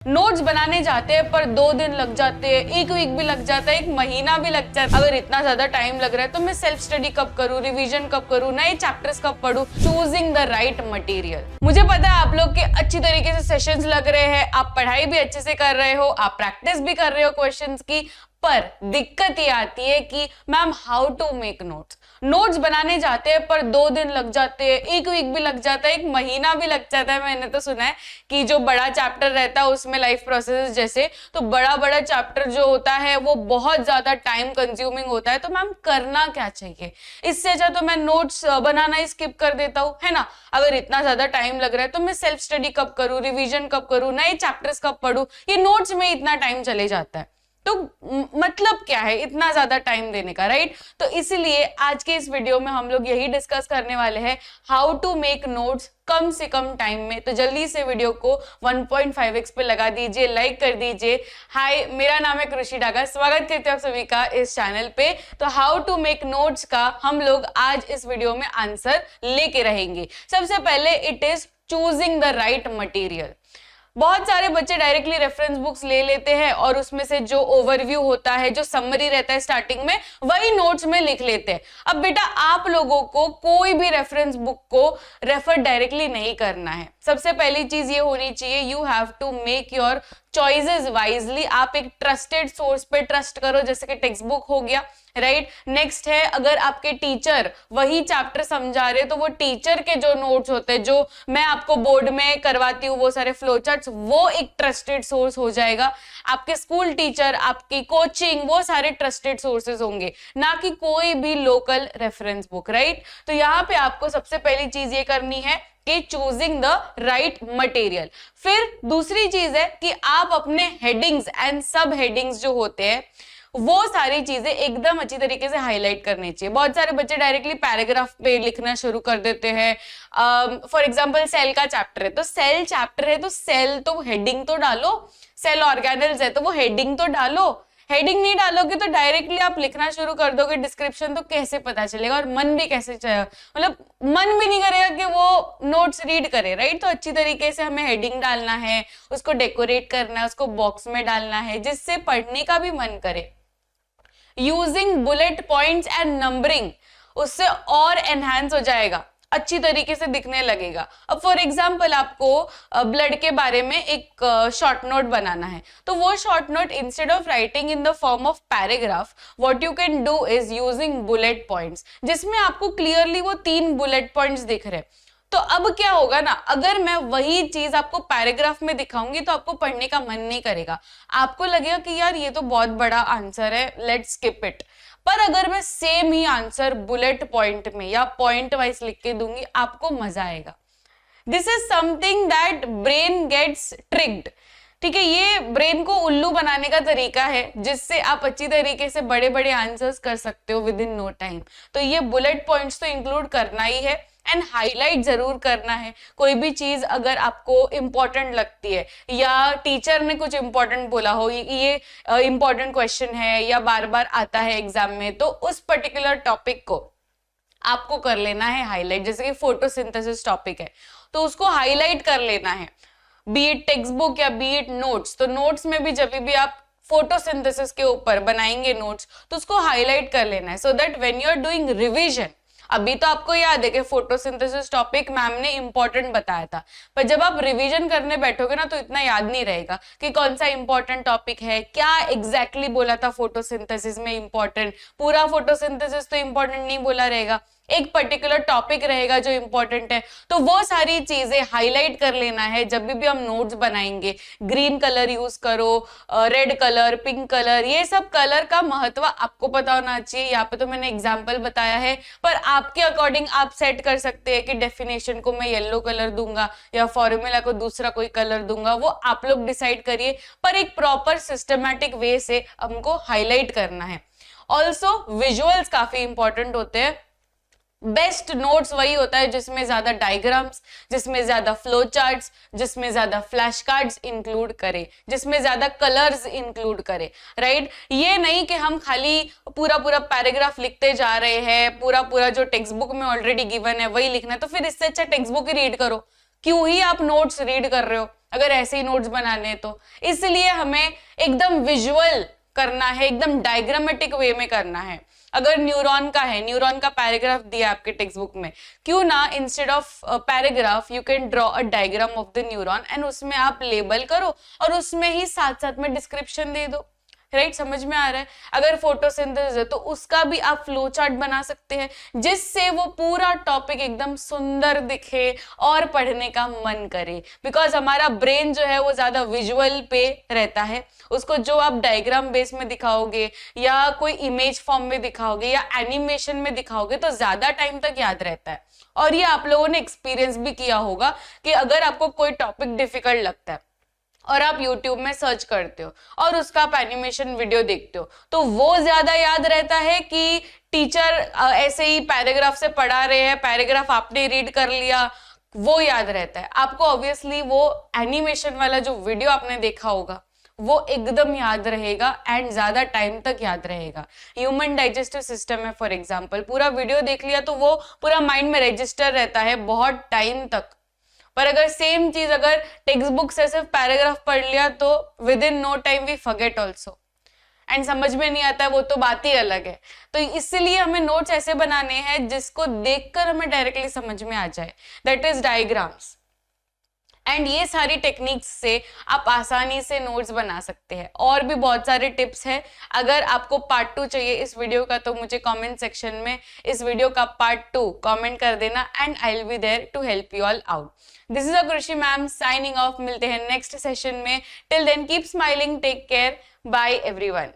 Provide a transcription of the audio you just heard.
Notes बनाने जाते हैं पर 2 दिन लग जाते हैं, एक वीक भी लग जाता है, एक महीना भी लग जाता है। अगर इतना ज्यादा टाइम लग रहा है तो मैं सेल्फ स्टडी कब करूँ, रिवीजन कब करूँ, नए चैप्टर्स कब पढूं। Choosing the right material. मुझे पता है आप लोग के अच्छी तरीके से सेशंस लग रहे हैं, आप पढ़ाई भी अच्छे से कर रहे हो, आप प्रैक्टिस भी कर रहे हो क्वेश्चंस की, पर दिक्कत ये आती है कि ma'am how to make notes बनाने जाते हैं पर 2 दिन लग जाते हैं, एक वीक भी लग जाता है, एक महीना भी लग जाता है। मैंने तो सुना है कि जो बड़ा चैप्टर रहता है उसमें लाइफ प्रोसेस जैसे, तो बड़ा चैप्टर जो होता है वो बहुत ज्यादा टाइम कंज्यूमिंग होता है। तो मैम करना क्या चाहिए? इससे अच्छा तो मैं नोट्स बनाना ही स्किप कर देता हूँ, है ना। अगर इतना ज्यादा टाइम लग रहा है तो मैं सेल्फ स्टडी कब करूँ, रिवीजन कब करूँ, नए चैप्टर्स कब पढूं, ये नोट्स में इतना टाइम चले जाता है। तो मतलब क्या है इतना ज्यादा टाइम देने का, राइट। तो इसीलिए आज के इस वीडियो में हम लोग यही डिस्कस करने वाले हैं, हाउ टू मेक नोट्स कम से कम टाइम में। तो जल्दी से वीडियो को 1.5x पे लगा दीजिए, लाइक कर दीजिए। हाय, मेरा नाम है कृषि डागा, स्वागत करते हैं आप सभी का इस चैनल पे। तो हाउ टू मेक नोट्स का हम लोग आज इस वीडियो में आंसर लेके रहेंगे। सबसे पहले it is choosing the right material. बहुत सारे बच्चे डायरेक्टली रेफरेंस बुक्स ले लेते हैं और उसमें से जो ओवरव्यू होता है, जो समरी रहता है स्टार्टिंग में, वही नोट्स में लिख लेते हैं। अब बेटा आप लोगों को कोई भी रेफरेंस बुक को रेफर डायरेक्टली नहीं करना है। सबसे पहली चीज ये होनी चाहिए, you have to make your choices wisely. आप एक ट्रस्टेड सोर्स पे ट्रस्ट करो, जैसे कि टेक्स्ट बुक हो गया, राइट। नेक्स्ट है, अगर आपके टीचर वही चैप्टर समझा रहे तो वो टीचर के जो नोट्स होते हैं, जो मैं आपको बोर्ड में करवाती हूँ वो सारे फ्लो चार्ट्स, वो एक ट्रस्टेड सोर्स हो जाएगा। आपके स्कूल टीचर, आपकी कोचिंग, वो सारे ट्रस्टेड सोर्सेज होंगे, ना कि कोई भी लोकल रेफरेंस बुक, राइट। तो यहाँ पे आपको सबसे पहली चीज ये करनी है कि चूजिंग द राइट मटेरियल। फिर दूसरी चीज है कि आप अपने हेडिंग्स एंड सब हेडिंग्स जो होते हैं वो सारी चीजें एकदम अच्छी तरीके से हाईलाइट करनी चाहिए। बहुत सारे बच्चे डायरेक्टली पैराग्राफ पे लिखना शुरू कर देते हैं। फॉर एग्जांपल सेल का चैप्टर है तो सेल चैप्टर है तो सेल तो हेडिंग तो डालो, सेल ऑर्गेनेल्स है तो वो हेडिंग तो डालो। हेडिंग नहीं डालोगे तो डायरेक्टली आप लिखना शुरू कर दोगे डिस्क्रिप्शन, तो कैसे पता चलेगा और मन भी कैसे मतलब मन भी नहीं करेगा कि वो नोट्स रीड करे, राइट। तो अच्छी तरीके से हमें हेडिंग डालना है, उसको डेकोरेट करना है, उसको बॉक्स में डालना है जिससे पढ़ने का भी मन करे। Using bullet points and numbering, उससे और एनहांस हो जाएगा, अच्छी तरीके से दिखने लगेगा। अब फॉर एग्जांपल आपको ब्लड के बारे में एक शॉर्ट नोट बनाना है, तो वो short note instead of writing in the form of paragraph, what you can do is using bullet points, जिसमें आपको क्लियरली वो 3 बुलेट पॉइंट्स दिख रहे हैं। तो अब क्या होगा ना, अगर मैं वही चीज आपको पैराग्राफ में दिखाऊंगी तो आपको पढ़ने का मन नहीं करेगा, आपको लगेगा कि यार ये तो बहुत बड़ा आंसर है, लेट्स स्किप इट। पर अगर मैं सेम ही आंसर बुलेट पॉइंट में या पॉइंट वाइज लिख के दूंगी, आपको मजा आएगा। This is something that brain gets tricked, ठीक है। ये ब्रेन को उल्लू बनाने का तरीका है जिससे आप अच्छी तरीके से बड़े बड़े आंसर्स कर सकते हो विद इन नो टाइम। तो ये बुलेट पॉइंट्स तो इंक्लूड करना ही है एंड हाईलाइट जरूर करना है। कोई भी चीज अगर आपको इंपॉर्टेंट लगती है या टीचर ने कुछ इंपॉर्टेंट बोला हो, ये इंपॉर्टेंट क्वेश्चन है या बार बार आता है एग्जाम में, तो उस पर्टिकुलर टॉपिक को आपको कर लेना है हाईलाइट। जैसे कि फोटोसिंथेसिस टॉपिक है तो उसको हाईलाइट कर लेना है, बी इट टेक्स्ट बुक या बी इट नोट्स। तो नोट्स में भी जब भी आप फोटोसिंथेसिस के ऊपर बनाएंगे नोट्स तो उसको हाईलाइट कर लेना है, so that when you are doing revision, अभी तो आपको याद है कि फोटोसिंथेसिस टॉपिक मैम ने इंपॉर्टेंट बताया था, पर जब आप रिवीजन करने बैठोगे ना तो इतना याद नहीं रहेगा कि कौन सा इंपॉर्टेंट टॉपिक है, क्या एग्जैक्टली बोला था फोटोसिंथेसिस में इंपॉर्टेंट। पूरा फोटोसिंथेसिस तो इंपॉर्टेंट नहीं बोला रहेगा, एक पर्टिकुलर टॉपिक रहेगा जो इंपॉर्टेंट है। तो वो सारी चीजें हाईलाइट कर लेना है जब भी हम नोट्स बनाएंगे। ग्रीन कलर यूज करो, रेड कलर, पिंक कलर, ये सब कलर का महत्व आपको पता होना चाहिए। यहाँ पे तो मैंने एग्जांपल बताया है, पर आपके अकॉर्डिंग आप सेट कर सकते हैं कि डेफिनेशन को मैं येलो कलर दूंगा या फॉर्मूला को दूसरा कोई कलर दूंगा, वो आप लोग डिसाइड करिए, पर एक प्रॉपर सिस्टमैटिक वे से हमको हाईलाइट करना है। ऑल्सो विजुअल्स काफी इंपॉर्टेंट होते हैं। बेस्ट नोट्स वही होता है जिसमें ज्यादा डायग्राम्स, जिसमें ज्यादा फ्लो चार्ट्स, जिसमें ज्यादा फ्लैश कार्ड्स इंक्लूड करे, जिसमें ज्यादा कलर्स इंक्लूड करे, राइट। ये नहीं कि हम खाली पूरा पूरा पैराग्राफ लिखते जा रहे हैं, पूरा पूरा जो टेक्स्ट बुक में ऑलरेडी गिवन है वही लिखना है, तो फिर इससे अच्छा टेक्स्ट बुक ही रीड करो। क्यों ही आप नोट्स रीड कर रहे हो, अगर ऐसे ही नोट्स बनाने हैं तो। इसलिए हमें एकदम विजुअल करना है, एकदम डायग्रामेटिक वे में करना है। अगर न्यूरॉन का है, न्यूरॉन का पैराग्राफ दिया आपके टेक्स्ट बुक में, क्यों ना instead of paragraph you can draw a diagram of the neuron and उसमें आप लेबल करो और उसमें ही साथ साथ में डिस्क्रिप्शन दे दो। राइट, समझ में आ रहा है। अगर फोटोसिंथेसिस है तो उसका भी आप फ्लो चार्ट बना सकते हैं, जिससे वो पूरा टॉपिक एकदम सुंदर दिखे और पढ़ने का मन करे। बिकॉज हमारा ब्रेन जो है वो ज्यादा विजुअल पे रहता है, उसको जो आप डायग्राम बेस में दिखाओगे या कोई इमेज फॉर्म में दिखाओगे या एनिमेशन में दिखाओगे तो ज्यादा टाइम तक याद रहता है। और ये आप लोगों ने एक्सपीरियंस भी किया होगा कि अगर आपको कोई टॉपिक डिफिकल्ट लगता है और आप YouTube में सर्च करते हो और उसका आप एनिमेशन वीडियो देखते हो तो वो ज्यादा याद रहता है कि टीचर ऐसे ही पैराग्राफ से पढ़ा रहे हैं, पैराग्राफ आपने रीड कर लिया, वो याद रहता है आपको। ऑब्वियसली वो एनिमेशन वाला जो वीडियो आपने देखा होगा वो एकदम याद रहेगा एंड ज्यादा टाइम तक याद रहेगा। ह्यूमन डाइजेस्टिव सिस्टम है फॉर एग्जाम्पल, पूरा वीडियो देख लिया तो वो पूरा माइंड में रजिस्टर रहता है बहुत टाइम तक। पर अगर सेम चीज अगर टेक्स्ट बुक से सिर्फ पैराग्राफ पढ़ लिया तो within no time we forget also and समझ में नहीं आता है, वो तो बात ही अलग है। तो इसलिए हमें नोट्स ऐसे बनाने हैं जिसको देखकर हमें डायरेक्टली समझ में आ जाए, दैट इज डायग्राम्स। एंड ये सारी टेक्निक्स से आप आसानी से नोट्स बना सकते हैं। और भी बहुत सारे टिप्स हैं। अगर आपको पार्ट 2 चाहिए इस वीडियो का तो मुझे कमेंट सेक्शन में इस वीडियो का पार्ट 2 कमेंट कर देना and I will be there to help you all out. This is Krishi ma'am signing off. मिलते हैं नेक्स्ट सेशन में। Till then keep smiling, take care, bye everyone.